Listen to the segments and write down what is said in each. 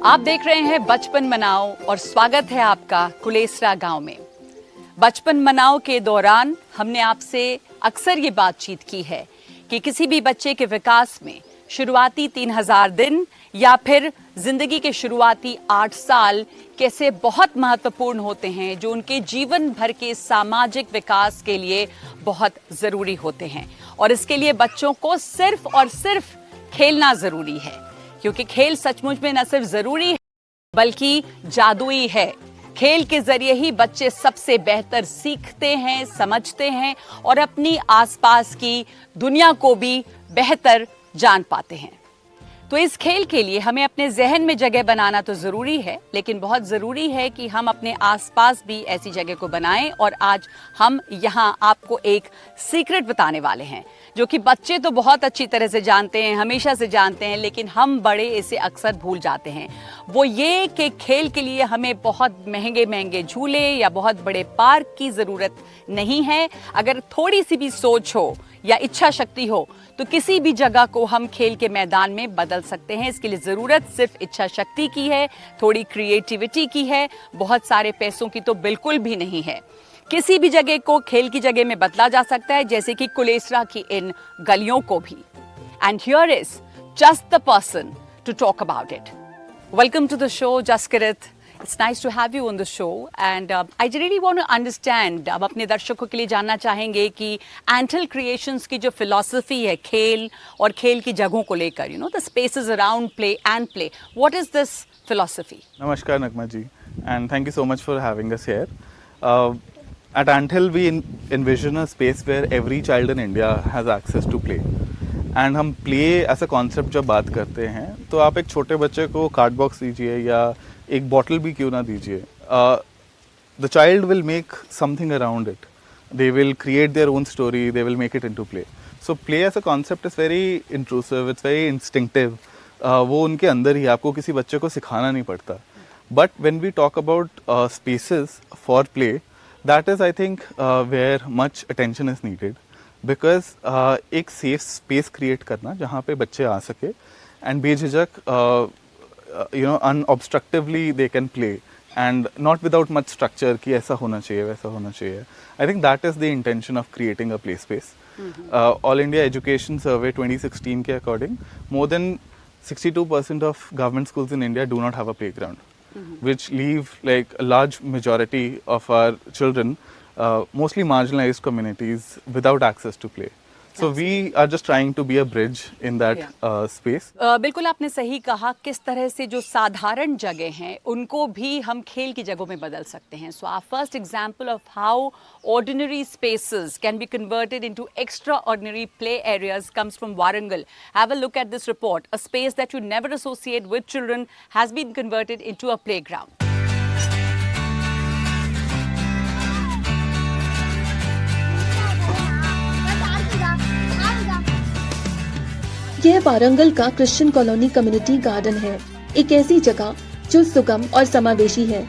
आप देख रहे हैं बचपन मनाओ और स्वागत है आपका कुलेसरा गांव में। बचपन मनाओ के दौरान हमने आपसे अक्सर ये बातचीत की है कि किसी भी बच्चे के विकास में शुरुआती 3000 दिन या फिर जिंदगी के शुरुआती 8 साल कैसे बहुत महत्वपूर्ण होते हैं, जो उनके जीवन भर के सामाजिक विकास के लिए बहुत ज़रूरी होते हैं। और इसके लिए बच्चों को सिर्फ और सिर्फ खेलना ज़रूरी है, क्योंकि खेल सचमुच में न सिर्फ ज़रूरी है बल्कि जादुई है। खेल के जरिए ही बच्चे सबसे बेहतर सीखते हैं, समझते हैं और अपनी आसपास की दुनिया को भी बेहतर जान पाते हैं। तो इस खेल के लिए हमें अपने जहन में जगह बनाना तो ज़रूरी है, लेकिन बहुत ज़रूरी है कि हम अपने आसपास भी ऐसी जगह को बनाएं। और आज हम यहाँ आपको एक सीक्रेट बताने वाले हैं, जो कि बच्चे तो बहुत अच्छी तरह से जानते हैं, हमेशा से जानते हैं, लेकिन हम बड़े इसे अक्सर भूल जाते हैं। वो ये कि खेल के लिए हमें बहुत महंगे महंगे झूले या बहुत बड़े पार्क की ज़रूरत नहीं है। अगर थोड़ी सी भी सोच हो या इच्छा शक्ति हो तो किसी भी जगह को हम खेल के मैदान में बदल सकते हैं। इसके लिए ज़रूरत सिर्फ इच्छा शक्ति की है, थोड़ी क्रिएटिविटी की है, बहुत सारे पैसों की तो बिल्कुल भी नहीं है। किसी भी जगह को खेल की जगह में बदला जा सकता है, जैसे कि कुलेसरा की इन गलियों को भी। And here is just the person to talk about it. Welcome to the show Jaskirat. It's nice to have you on the show and I really want to understand, अब अपने दर्शकों के लिए जानना चाहेंगे कि एंटल क्रिएशंस की जो फिलॉसफी है खेल और खेल की जगहों को लेकर, you know, the spaces around play and play, what is this philosophy? Namaskar Nagma ji, and thank you so much for having us here. At Anthill we envision a space where every child in India has access to play. And हम play ऐसा concept जब बात करते हैं तो आप एक छोटे बच्चे को कार्ड बॉक्स दीजिए या एक बॉटल भी क्यों ना दीजिए, the child will make something around it, they will create their own story, they will make it into play. So play as a concept is very intrusive, it's very instinctive, वो उनके अंदर ही, आपको किसी बच्चे को सिखाना नहीं पड़ता। But when we talk about spaces for play, that is I think where much attention is needed, because एक सेफ स्पेस क्रिएट करना जहाँ पे बच्चे आ सके एंड बेझिझक unobstructively they can play and not without much structure कि ऐसा होना चाहिए वैसा होना चाहिए। I think that is the intention of creating a play space. All India education survey 2016 के according more then 62% of government schools in India do not have a play ground, which leave like a large majority of our children, mostly marginalized communities, without access to play. So we are just trying to be a bridge in that space. बिल्कुल आपने सही कहा, किस तरह से जो साधारण जगह हैं उनको भी हम खेल की जगहों में बदल सकते हैं। So our first example of how ordinary spaces can be converted into extraordinary play areas comes from Warangal. Have a look at this report. A space that you never associate with children has been converted into a playground. यह वारंगल का Christian colony community garden है, एक ऐसी जगह जो सुगम और समावेशी है,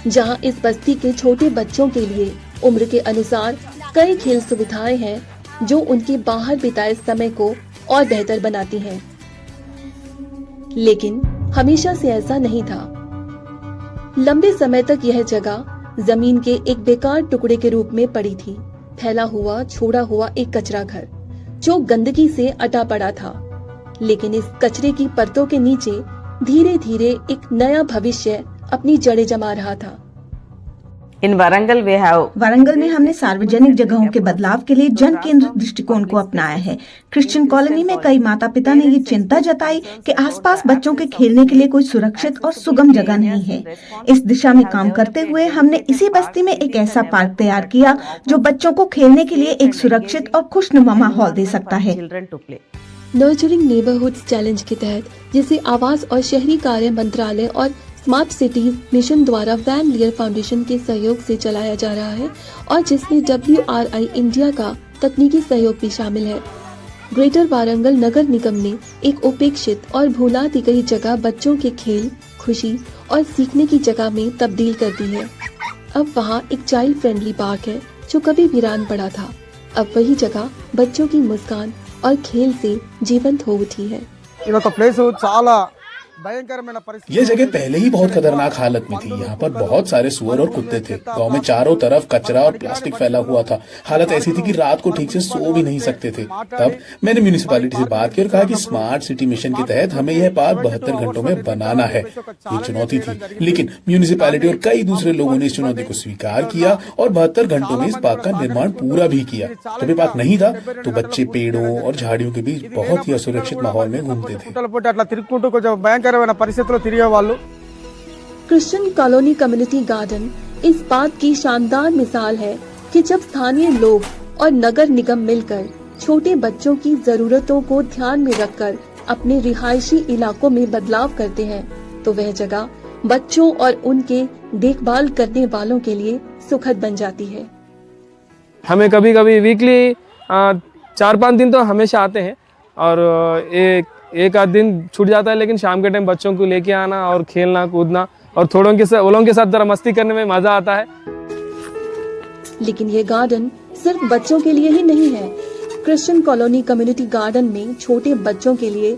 जहां इस बस्ती के छोटे बच्चों के लिए उम्र के अनुसार कई खेल सुविधाएं हैं जो उनके बाहर बिताए समय को और बेहतर बनाती हैं। लेकिन हमेशा से ऐसा नहीं था। लंबे समय तक यह जगह जमीन के एक बेकार टुकड़े के रूप में पड़ी थी, फैला हुआ छोड़ा हुआ एक कचरा घर जो गंदगी से अटा पड़ा था। लेकिन इस कचरे की परतों के नीचे धीरे धीरे एक नया भविष्य अपनी जड़ें जमा रहा था। वारंगल में हमने सार्वजनिक जगहों के बदलाव के लिए जन केंद्रित दृष्टिकोण को अपनाया है। क्रिश्चियन कॉलोनी में कई माता पिता ने ये चिंता जताई कि आसपास बच्चों के खेलने के लिए कोई सुरक्षित और सुगम जगह नहीं है। इस दिशा में काम करते हुए हमने इसी बस्ती में एक ऐसा पार्क तैयार किया जो बच्चों को खेलने के लिए एक सुरक्षित और खुशनुमा माहौल दे सकता है। नर्चरिंग नेबरहुड्स चैलेंज के तहत, जिसे आवास और शहरी कार्य मंत्रालय और स्मार्ट सिटीज मिशन द्वारा वैन लियर फाउंडेशन के सहयोग से चलाया जा रहा है और जिसमें WRI इंडिया का तकनीकी सहयोग भी शामिल है। ग्रेटर वारंगल नगर निगम ने एक उपेक्षित और भुला दी गई जगह बच्चों के खेल, खुशी और सीखने की जगह में तब्दील कर दी है। अब वहाँ एक चाइल्ड फ्रेंडली पार्क है जो कभी वीरान पड़ा था। अब वही जगह बच्चों की मुस्कान और खेल से जीवंत हो उठी है। ఇది ఒక ప్లేస్ చాలా ये जगह पहले ही बहुत खतरनाक हालत में थी। यहाँ पर बहुत सारे सुअर और कुत्ते थे। गांव में चारों तरफ कचरा और प्लास्टिक फैला हुआ था। हालत ऐसी थी कि रात को ठीक से सो भी नहीं सकते थे। तब मैंने म्यूनिसिपैलिटी से बात की और कहा कि स्मार्ट सिटी मिशन के तहत हमें यह पार्क 72 घंटों में बनाना है। ये चुनौती थी, लेकिन म्यूनिसिपैलिटी और कई दूसरे लोगों ने इस चुनौती को स्वीकार किया और 72 घंटों में इस पार्क का निर्माण पूरा भी किया। जब ये पार्क नहीं था तो बच्चे पेड़ों और झाड़ियों के बीच बहुत ही असुरक्षित माहौल में घूमते थे। क्रिश्चियन कॉलोनी कम्युनिटी गार्डन इस बात की शानदार मिसाल है कि जब स्थानीय लोग और नगर निगम मिलकर छोटे बच्चों की जरूरतों को ध्यान में रखकर अपने रिहायशी इलाकों में बदलाव करते हैं तो वह जगह बच्चों और उनके देखभाल करने वालों के लिए सुखद बन जाती है। हमें कभी कभी वीकली 4-5 दिन तो हमेशा आते हैं और एक आध दिन छूट जाता है, लेकिन शाम के टाइम बच्चों को लेके आना और खेलना कूदना और थोड़ों के साथ जरा मस्ती करने में मजा आता है। लेकिन ये गार्डन सिर्फ बच्चों के लिए ही नहीं है। क्रिश्चियन कॉलोनी कम्युनिटी गार्डन में छोटे बच्चों के लिए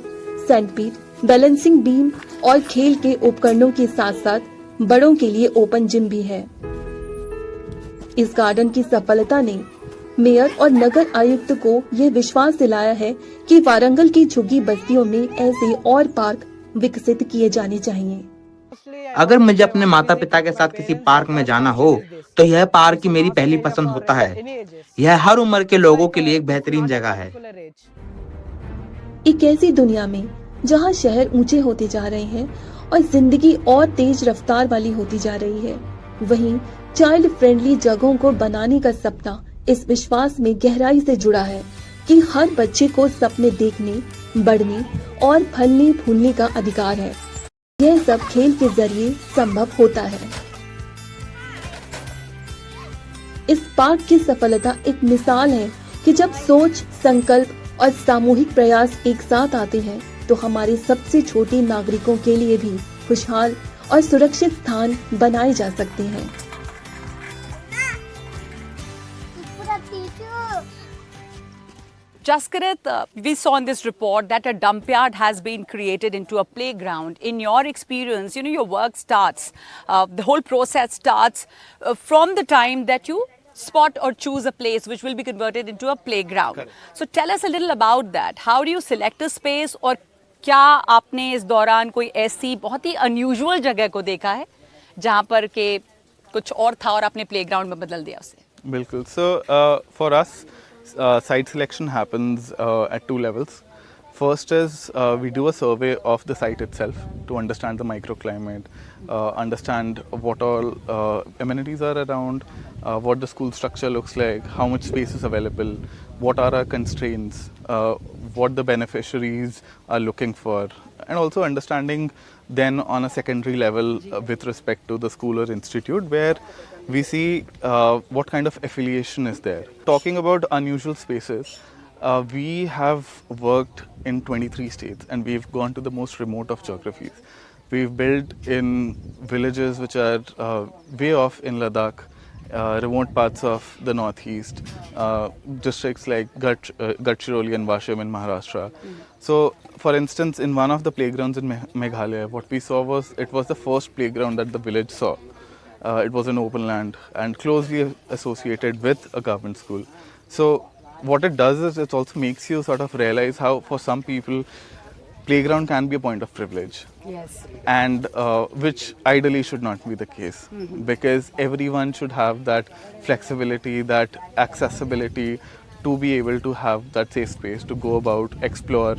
सैंडपीट, बैलेंसिंग बीम और खेल के उपकरणों के साथ साथ बड़ों के लिए ओपन जिम भी है। इस गार्डन की सफलता ने मेयर और नगर आयुक्त को यह विश्वास दिलाया है कि वारंगल की झुग्गी बस्तियों में ऐसे और पार्क विकसित किए जाने चाहिए। अगर मुझे अपने माता पिता के साथ किसी पार्क में जाना हो तो यह पार्क ही मेरी पहली पसंद होता है। यह हर उम्र के लोगों के लिए एक बेहतरीन जगह है। एक ऐसी दुनिया में जहां शहर ऊंचे होते जा रहे हैं और जिंदगी और तेज रफ्तार वाली होती जा रही है, वहीं चाइल्ड फ्रेंडली जगहों को बनाने का सपना इस विश्वास में गहराई से जुड़ा है कि हर बच्चे को सपने देखने, बढ़ने और फलने फूलने का अधिकार है। यह सब खेल के जरिए संभव होता है। इस पार्क की सफलता एक मिसाल है कि जब सोच, संकल्प और सामूहिक प्रयास एक साथ आते हैं तो हमारे सबसे छोटे नागरिकों के लिए भी खुशहाल और सुरक्षित स्थान बनाए जा सकते हैं। Jaskarit, we saw in this report that a dump yard has been created into a playground. In your experience, your work starts, the whole process starts from the time that you spot or choose a place which will be converted into a playground. Correct. So tell us a little about that. How do you select a space और क्या आपने इस दौरान कोई ऐसी बहुत ही unusual जगह को देखा है जहाँ पर के कुछ और था और आपने playground में बदल दिया उसे? बिल्कुल. So for us, site selection happens at 2 levels. First is we do a survey of the site itself to understand the microclimate, understand what all amenities are around, what the school structure looks like, how much space is available, what are our constraints, what the beneficiaries are looking for, and also understanding then on a secondary level with respect to the school or institute where we see what kind of affiliation is there. Talking about unusual spaces, we have worked in 23 states and we've gone to the most remote of geographies. We've built in villages which are way off in Ladakh, remote parts of the northeast, districts like Gadchiroli and Washim in Maharashtra. So, for instance, in one of the playgrounds in Meghalaya, what we saw was it was the first playground that the village saw. It was an open land and closely associated with a government school. So, what it does is it also makes you sort of realize how, for some people, playground can be a point of privilege. Yes. And which ideally should not be the case, because everyone should have that flexibility, that accessibility to be able to have that safe space to go about, explore,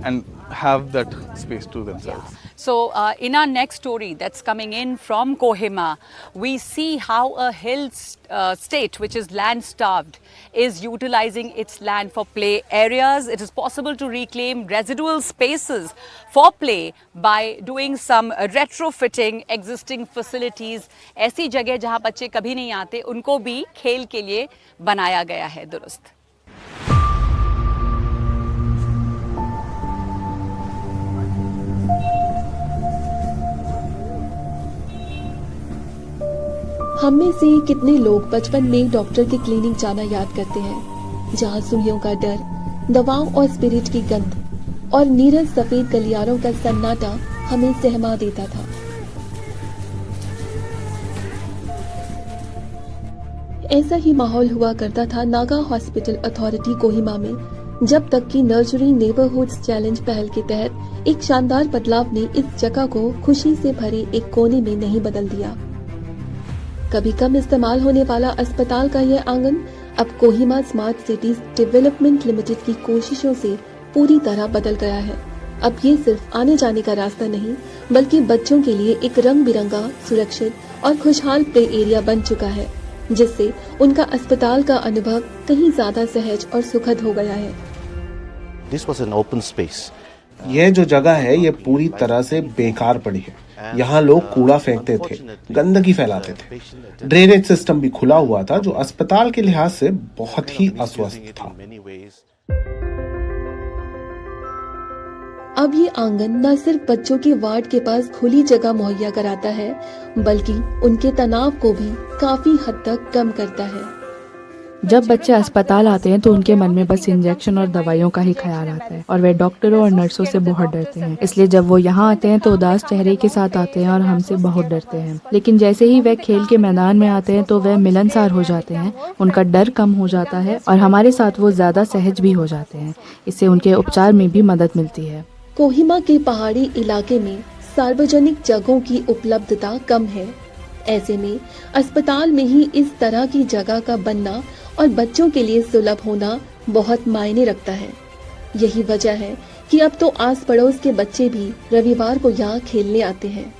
and have that space to themselves. So in our next story that's coming in from Kohima, we see how a hill state which is land starved is utilizing its land for play areas. It is possible to reclaim residual spaces for play by doing some retrofitting existing facilities. ऐसी जगह जहां बच्चे कभी नहीं आते उनको भी खेल के लिए बनाया गया है दुरुस्त. हम में से कितने लोग बचपन में डॉक्टर के क्लिनिक जाना याद करते हैं, जहां सुइयों का डर, दवाओं और स्पिरिट की गंध और नीरस सफेद गलियारों का सन्नाटा हमें सहमा देता था। ऐसा ही माहौल हुआ करता था नागा हॉस्पिटल अथॉरिटी कोहिमा में, जब तक कि नर्चरिंग नेबरहुड्स चैलेंज पहल के तहत एक शानदार बदलाव ने इस जगह को खुशी से भरे एक कोने में नहीं बदल दिया। कभी कम इस्तेमाल होने वाला अस्पताल का यह आंगन अब Kohima smart cities development limited की कोशिशों से पूरी तरह बदल गया है। अब ये सिर्फ आने जाने का रास्ता नहीं, बल्कि बच्चों के लिए एक रंग बिरंगा, सुरक्षित और खुशहाल प्ले एरिया बन चुका है, जिससे उनका अस्पताल का अनुभव कहीं ज्यादा सहज और सुखद हो गया है। This was an open space. यह जो जगह है ये पूरी तरह से बेकार पड़ी है। यहाँ लोग कूड़ा फेंकते थे, गंदगी फैलाते थे। ड्रेनेज सिस्टम भी खुला हुआ था, जो अस्पताल के लिहाज से बहुत ही अस्वस्थ था। अब ये आंगन न सिर्फ बच्चों के वार्ड के पास खुली जगह मुहैया कराता है, बल्कि उनके तनाव को भी काफी हद तक कम करता है। जब बच्चे अस्पताल आते हैं तो उनके मन में बस इंजेक्शन और दवाइयों का ही ख्याल आता है और वे डॉक्टरों और नर्सों से बहुत डरते हैं। इसलिए जब वो यहाँ आते हैं तो उदास चेहरे के साथ आते हैं और हमसे बहुत डरते हैं। लेकिन जैसे ही वे खेल के मैदान में आते हैं तो वे मिलनसार हो जाते हैं, उनका डर कम हो जाता है और हमारे साथ वो ज्यादा सहज भी हो जाते हैं। इससे उनके उपचार में भी मदद मिलती है। कोहिमा के पहाड़ी इलाके में सार्वजनिक जगहों की उपलब्धता कम है। ऐसे में अस्पताल में ही इस तरह की जगह का बनना और बच्चों के लिए सुलभ होना बहुत मायने रखता है। यही वजह है कि अब तो आस पड़ोस के बच्चे भी रविवार को यहाँ खेलने आते हैं।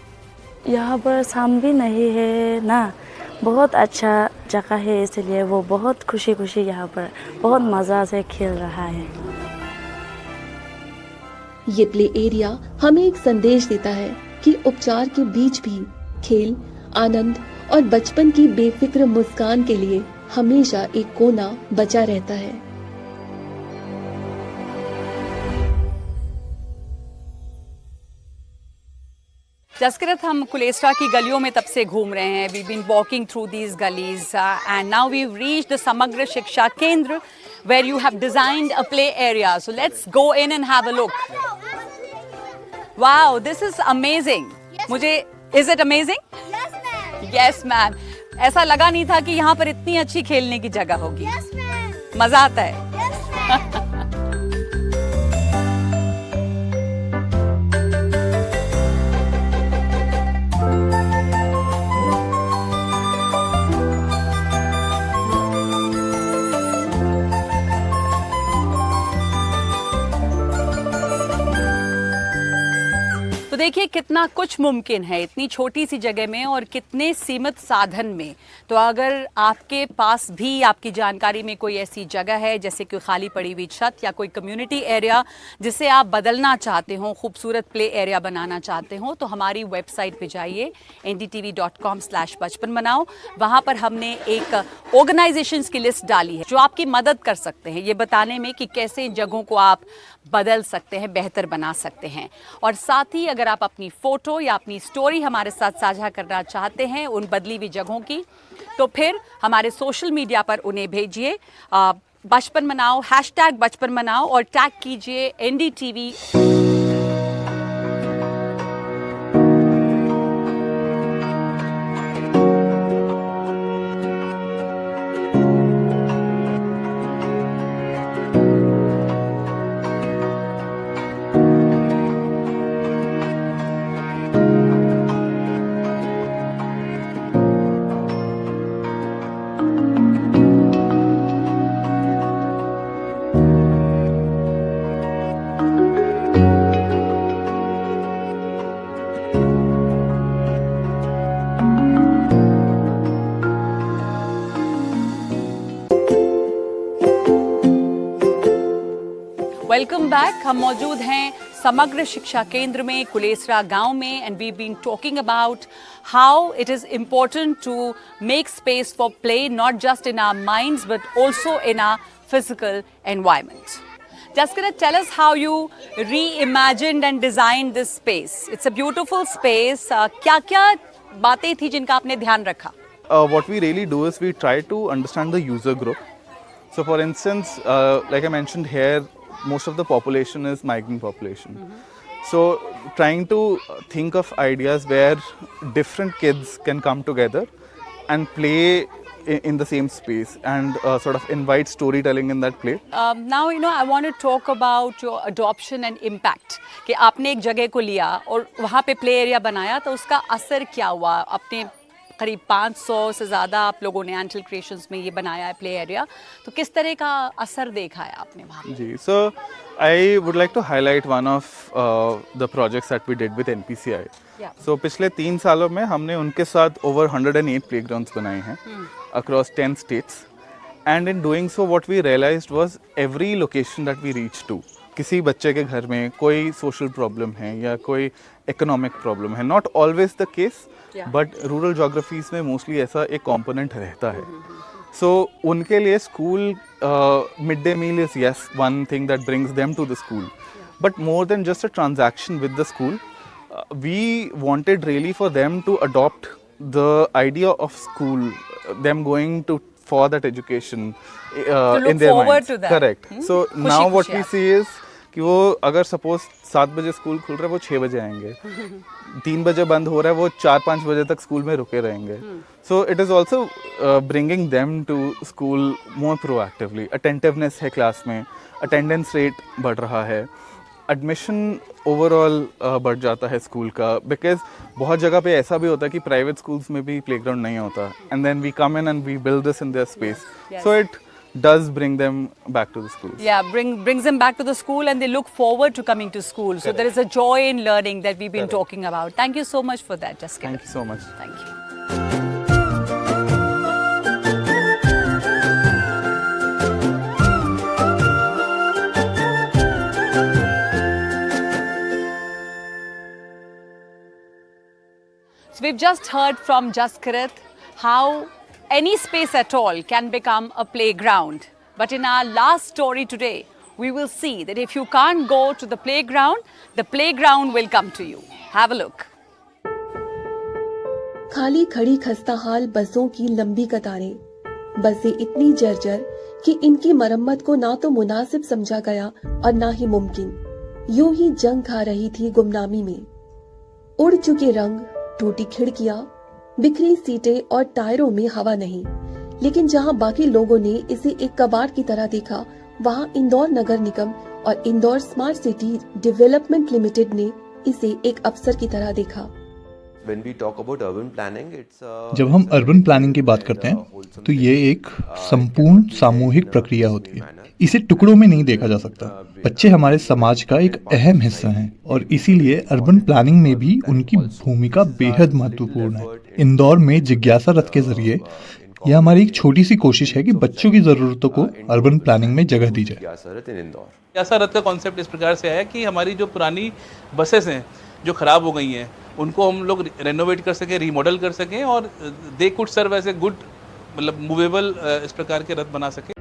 यहाँ पर शाम भी नहीं है ना, बहुत अच्छा जगह है, इसलिए वो बहुत खुशी खुशी यहाँ पर बहुत मज़ा से खेल रहा है। ये प्ले एरिया हमें एक संदेश देता है कि उपचार के बीच भी खेल, आनंद और बचपन की बेफिक्र मुस्कान के लिए हमेशा एक कोना बचा रहता है। जसकिरत, हम कुलेसरा की गलियों में तब से घूम रहे हैं। We been walking through these गलीज and now we reached the Samagra Shiksha केंद्र where you have designed a play area. So let's go in and have a look. Wow, this is amazing. Is it amazing? Yes, ma'am. Yes, ma'am. ऐसा लगा नहीं था कि यहाँ पर इतनी अच्छी खेलने की जगह होगी। Yes, ma'am. मजा आता है। Yes, ma'am. तो देखिए कितना कुछ मुमकिन है इतनी छोटी सी जगह में और कितने सीमित साधन में। तो अगर आपके पास भी आपकी जानकारी में कोई ऐसी जगह है, जैसे कोई खाली पड़ी हुई छत या कोई कम्युनिटी एरिया जिसे आप बदलना चाहते हो, खूबसूरत प्ले एरिया बनाना चाहते हो, तो हमारी वेबसाइट पे जाइए ndtv.com/बचपन मनाओ। वहाँ पर हमने एक ऑर्गेनाइजेशंस की लिस्ट डाली है जो आपकी मदद कर सकते हैं ये बताने में कि कैसे इन जगहों को आप बदल सकते हैं, बेहतर बना सकते हैं। और साथ ही अगर आप अपनी फ़ोटो या अपनी स्टोरी हमारे साथ साझा करना चाहते हैं उन बदली हुई जगहों की, तो फिर हमारे सोशल मीडिया पर उन्हें भेजिए बचपन मनाओ, #बचपन मनाओ और टैग कीजिए NDTV। Welcome back. हम मौजूद हैं समग्र शिक्षा केंद्र में कुलेसरा गांव में and we been talking about how it is important to make space for play not just in our minds but also in our physical environment. Jaskirat, tell us how you reimagined and designed this space. It's a beautiful space. क्या-क्या बातें थी जिनका आपने ध्यान रखा? What we really do is we try to understand the user group. So for instance, like I mentioned here, most of the population is migrant population. So trying to think of ideas where different kids can come together and play in the same space and sort of invite storytelling in that play. Now I want to talk about your adoption and impact कि आपने एक जगह को लिया और वहाँ पे play area बनाया तो उसका असर क्या हुआ? अपने करीब 500 से ज़्यादा आप लोगों ने एंटल क्रिएशंस में ये बनाया है प्ले एरिया, तो किस तरह का असर देखा है आपने वहाँ? जी, so I would like to highlight one of the projects that we did with NPCI. So पिछले 3 सालों में हमने उनके साथ over 108 playgrounds बनाए हैं across 10 states, and in doing so what we realized was every location that we reached to, किसी बच्चे के घर में कोई सोशल प्रॉब्लम है या कोई इकोनॉमिक प्रॉब्लम है, not always the case, but rural geographies में मोस्टली ऐसा एक कॉम्पोनेंट रहता है. सो उनके लिए school mid day meal is yes one thing that brings them to the school, but more than just a transaction with the school, we wanted really for them to adopt the idea of school, them going to for that education in their minds. Correct. So now what we see is कि वो अगर suppose 7 बजे school खुल रहा है वो 6 बजे आएंगे, 3 बजे बंद हो रहा है वो 4-5 बजे तक स्कूल में रुके रहेंगे. So it is also bringing them to school more proactively. Attentiveness है क्लास में, अटेंडेंस रेट बढ़ रहा है, एडमिशन ओवरऑल बढ़ जाता है स्कूल का, बिकॉज बहुत जगह पे ऐसा भी होता है कि प्राइवेट स्कूल्स में भी प्लेग्राउंड नहीं होता, and then we come in and we build this in their space. So it does bring them back to the school. Yeah, brings them back to the school and they look forward to coming to school. So there is a joy in learning that we've been talking about. Thank you so much for that, Jaskirat. Thank you so much. Thank you. So we've just heard from Jaskirat how any space at all can become a playground. But in our last story today, we will see that if you can't go to the playground will come to you. Have a look. खाली खड़ी खस्ताहाल बसों की लंबी कतारें, बसें इतनी जर्जर कि इनकी मरम्मत को ना तो मुनासिब समझा गया और ना ही मुमकिन. यूं ही जंग खा रही थी गुमनामी में. उड़ चुके रंग, टूटी खिड़कियां, बिखरी सीटें और टायरों में हवा नहीं. लेकिन जहां बाकी लोगों ने इसे एक कबाड़ की तरह देखा, वहां इंदौर नगर निगम और Indore smart city development limited ने इसे एक अवसर की तरह देखा. जब हम अर्बन प्लानिंग की बात करते हैं तो ये एक संपूर्ण सामूहिक प्रक्रिया होती है. इसे टुकड़ों में नहीं देखा जा सकता. बच्चे हमारे समाज का एक अहम हिस्सा हैं और इसीलिए अर्बन प्लानिंग में भी उनकी भूमिका बेहद महत्वपूर्ण है. इंदौर में जिज्ञासा रथ के जरिए यह हमारी एक छोटी सी कोशिश है कि बच्चों की जरूरतों को अर्बन प्लानिंग में जगह दी जाए. जिज्ञासा रथ का कॉन्सेप्ट इस प्रकार से है कि हमारी जो पुरानी बसेस हैं जो खराब हो गई हैं उनको हम लोग रेनोवेट कर सकें, रीमॉडल कर सकें और they could serve as a good मतलब मूवेबल इस प्रकार के रथ बना सकें.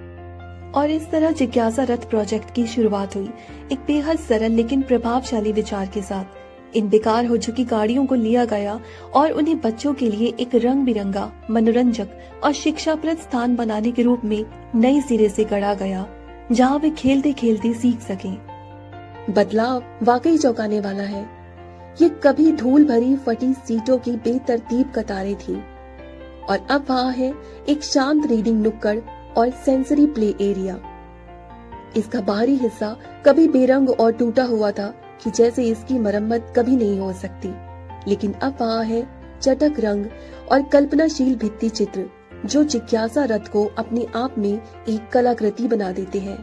और इस तरह जिज्ञासा रथ प्रोजेक्ट की शुरुआत हुई एक बेहद सरल लेकिन प्रभावशाली विचार के साथ. इन बेकार हो चुकी गाड़ियों को लिया गया और उन्हें बच्चों के लिए एक रंग बिरंगा, मनोरंजक और शिक्षाप्रद स्थान बनाने के रूप में नए सिरे से गढ़ा गया, जहां वे खेलते खेलते सीख सकें. बदलाव वाकई चौंकाने वाला है. ये कभी धूल भरी फटी सीटों की बेतरतीब कतारें थी और अब वहाँ है एक शांत रीडिंग नुक्कड़ और सेंसरी प्ले एरिया. इसका बाहरी हिस्सा कभी बेरंग और टूटा हुआ था कि जैसे इसकी मरम्मत कभी नहीं हो सकती, लेकिन अब वहाँ है चटक रंग और कल्पनाशील भित्ति चित्र जो जिज्ञासा रथ को अपने आप में एक कलाकृति बना देते हैं.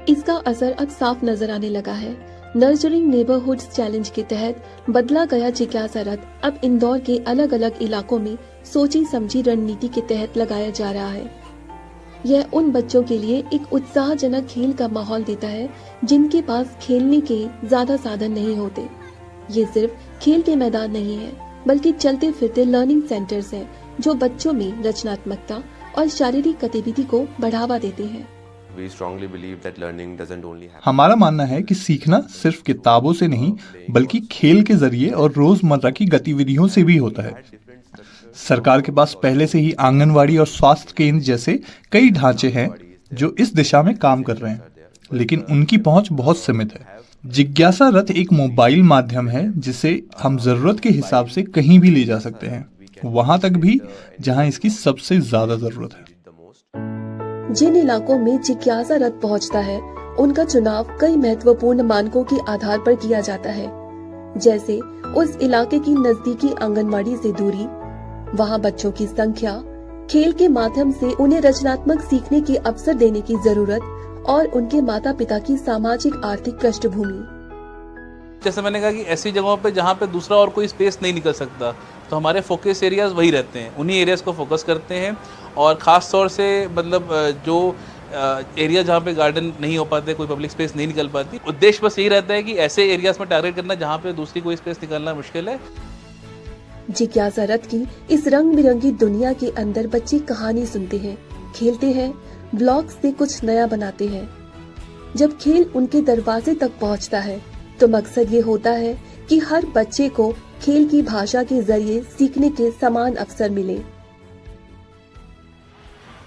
इसका असर अब साफ नजर आने लगा है. नर्चरिंग नेबरहुड्स चैलेंज के तहत बदला गया जिज्ञासा रथ अब इंदौर के अलग अलग इलाकों में सोची समझी रणनीति के तहत लगाया जा रहा है. यह उन बच्चों के लिए एक उत्साहजनक खेल का माहौल देता है जिनके पास खेलने के ज्यादा साधन नहीं होते. ये सिर्फ खेल के मैदान नहीं है बल्कि चलते फिरते लर्निंग सेंटर्स हैं जो बच्चों में रचनात्मकता और शारीरिक गतिविधि को बढ़ावा देते हैं. हमारा मानना है कि सीखना सिर्फ किताबों से नहीं बल्कि खेल के जरिए और रोजमर्रा की गतिविधियों से भी होता है. सरकार के पास पहले से ही आंगनवाड़ी और स्वास्थ्य केंद्र जैसे कई ढांचे हैं जो इस दिशा में काम कर रहे हैं, लेकिन उनकी पहुंच बहुत सीमित है। जिज्ञासा रथ एक मोबाइल माध्यम है जिसे हम जरूरत के हिसाब से कहीं भी ले जा सकते हैं, वहां तक भी जहां इसकी सबसे ज्यादा जरूरत है। जिन इलाकों में जिज्ञासा रथ पहुंचता है उनका चुनाव कई महत्वपूर्ण मानकों के आधार पर किया जाता है, जैसे उस इलाके की नजदीकी आंगनवाड़ी से दूरी, वहां बच्चों की संख्या, खेल के माध्यम से उन्हें रचनात्मक सीखने के अवसर देने की जरूरत और उनके माता पिता की सामाजिक आर्थिक पृष्ठभूमि। जैसे मैंने कहा कि ऐसी जगहों पे जहाँ पे दूसरा और कोई स्पेस नहीं निकल सकता, तो हमारे फोकस एरियाज वही रहते हैं, उन्हीं एरियाज को फोकस करते हैं। और ख़ास तौर से मतलब जो एरिया जहाँ पे गार्डन नहीं हो पाते, कोई पब्लिक स्पेस नहीं निकल पाती, उद्देश्य बस यही रहता है कि ऐसे एरियाज में टारगेट करना जहाँ पे दूसरी कोई स्पेस निकलना मुश्किल है। जिज्ञासा रथ की इस रंग बिरंगी दुनिया के अंदर बच्चे कहानी सुनते हैं, खेलते हैं, ब्लॉक से कुछ नया बनाते हैं। जब खेल उनके दरवाजे तक पहुंचता है तो मकसद ये होता है कि हर बच्चे को खेल की भाषा के जरिए सीखने के समान अवसर मिले।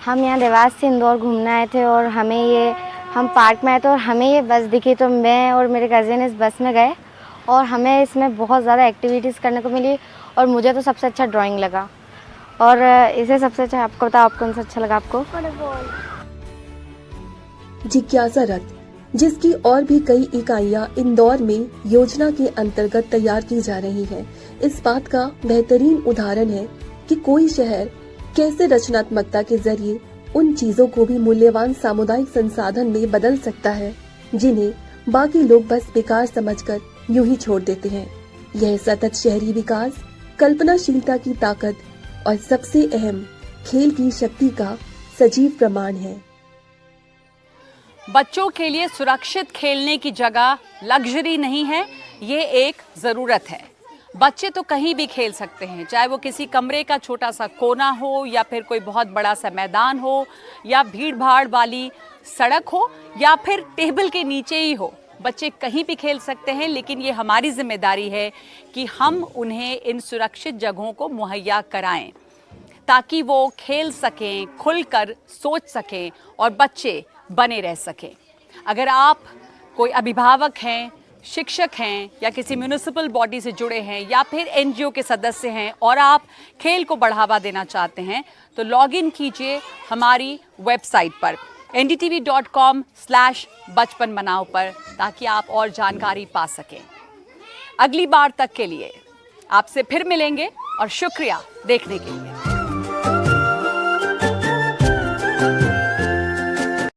हम यहाँ देवास से इंदौर घूमने आए थे और हम पार्क में आए थे और हमें ये बस दिखी, तो मैं और मेरे कज़िन इस बस में गए और हमें इसमें बहुत ज़्यादा एक्टिविटीज़ करने को मिली और मुझे तो सबसे अच्छा ड्राइंग लगा। और इसे सबसे अच्छा आपको बताओ, आप कौन सा अच्छा लगा आपको? जिज्ञासा रथ, जिसकी और भी कई इकाइयां इंदौर में योजना के अंतर्गत तैयार की जा रही हैं, इस बात का बेहतरीन उदाहरण है कि कोई शहर कैसे रचनात्मकता के जरिए उन चीजों को भी मूल्यवान सामुदायिक संसाधन में बदल सकता है जिन्हें बाकी लोग बस बेकार समझकर यूं ही छोड़ देते हैं। यह सतत शहरी विकास, कल्पनाशीलता की ताकत और सबसे अहम खेल की शक्ति का सजीव प्रमाण है। बच्चों के लिए सुरक्षित खेलने की जगह लग्जरी नहीं है, ये एक ज़रूरत है। बच्चे तो कहीं भी खेल सकते हैं, चाहे वो किसी कमरे का छोटा सा कोना हो या फिर कोई बहुत बड़ा सा मैदान हो या भीड़ भाड़ वाली सड़क हो या फिर टेबल के नीचे ही हो। बच्चे कहीं भी खेल सकते हैं, लेकिन ये हमारी जिम्मेदारी है कि हम उन्हें इन सुरक्षित जगहों को मुहैया कराएं ताकि वो खेल सकें, खुलकर सोच सकें और बच्चे बने रह सकें। अगर आप कोई अभिभावक हैं, शिक्षक हैं या किसी म्यूनिसिपल बॉडी से जुड़े हैं या फिर एनजीओ के सदस्य हैं और आप खेल को बढ़ावा देना चाहते हैं तो लॉग इन कीजिए हमारी वेबसाइट पर ndtv.com/बचपन मनाओ पर, ताकि आप और जानकारी पा सकें। अगली बार तक के लिए आपसे फिर मिलेंगे और शुक्रिया देखने के लिए।